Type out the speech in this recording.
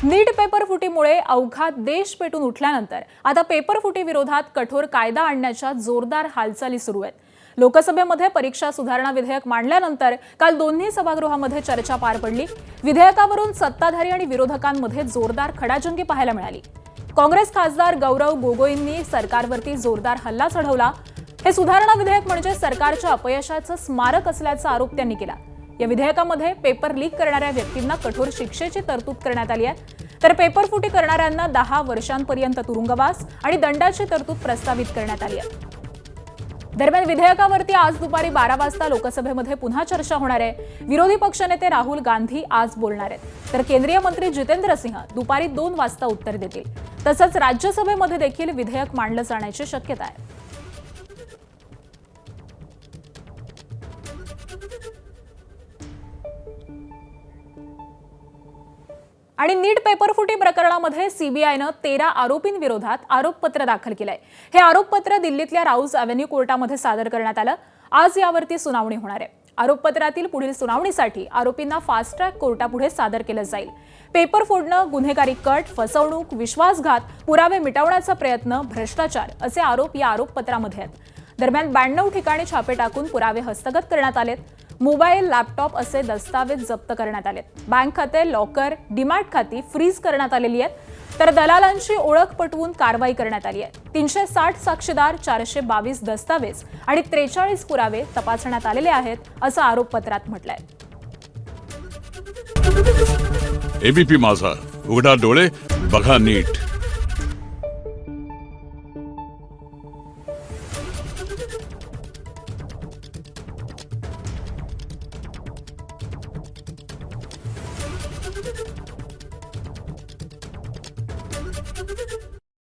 नीट paper फुटीमुळे अवघा देश पेटून उठल्यानंतर आता पेपर फुटी विरोधात कठोर कायदा आणण्याच्या जोरदार हालचाली सुरू आहेत। लोकसभेमध्ये परीक्षा सुधारणा विधेयक मांडल्यानंतर काल दोन्ही सभागृहामध्ये चर्चा पार पडली। विधेयकावरून सत्ताधारी आणि विरोधकांमध्ये जोरदार खडाजंगी पाहायला मिळाली। काँग्रेस खासदार गौरव गोगोईंनी सरकारवरती जोरदार हल्ला चढवला। हे सुधारणा विधेयक म्हणजे सरकारच्या अपयशाचं स्मारक असल्याचा आरोप त्यांनी केला। या विधेयकामध्ये पेपर लीक करणाऱ्या व्यक्तींना कठोर शिक्षेची तरतूद करण्यात आली आहे, तर पेपर फुटी करणाऱ्यांना 10 वर्षांपर्यंत तुरुंगवास आणि दंडाची तरतूद प्रस्तावित करण्यात आली आहे। दरम्यान विधेयकावरती आज दुपारी 12 वाजता लोकसभेमध्ये पुन्हा चर्चा होणार आहे। विरोधी पक्षनेते राहुल गांधी आज बोलणार आहेत, तर केंद्रीय मंत्री जितेंद्र सिंह दुपारी 2 वाजता उत्तर देतील। तसंच राज्यसभेमध्ये देखील विधेयक मांडलं जाण्याची शक्यता आहे। आणि नीट पेपर फुटी प्रकरणामध्ये सीबीआयनं 13 आरोपींविरोधात आरोपपत्र दाखल केलंय। हे आरोपपत्र दिल्लीतल्या राऊज एव्हेन्यू कोर्टामध्ये सादर करण्यात आलं। आज यावरती सुनावणी होणार आहे। आरोपपत्रातील पुढील सुनावणीसाठी आरोपींना फास्ट ट्रॅक कोर्टापुढे सादर केलं जाईल। पेपर फोडणं, गुन्हेगारी कट, फसवणूक, विश्वासघात, पुरावे मिटवण्याचा प्रयत्न, भ्रष्टाचार असे आरोप या आरोपपत्रामध्ये आहेत। दरम्यान 92 ठिकाणी छापे टाकून पुरावे हस्तगत करण्यात आलेत। मोबाईल, लॅपटॉप असे दस्तावेज जप्त करण्यात आलेत। बँक खाते, लॉकर, डीमॅट खाती फ्रीज करण्यात आलेली आहेत, तर दलालांची ओळख पटवून कारवाई करण्यात आली आहे। 360 साक्षीदार, 422 दस्तावेज आणि 43 पुरावे तपासण्यात आलेले आहेत, असं आरोपपत्रात म्हटलंय। एबीपी माझा, उघडा डोळे बघा नीट। Thank you.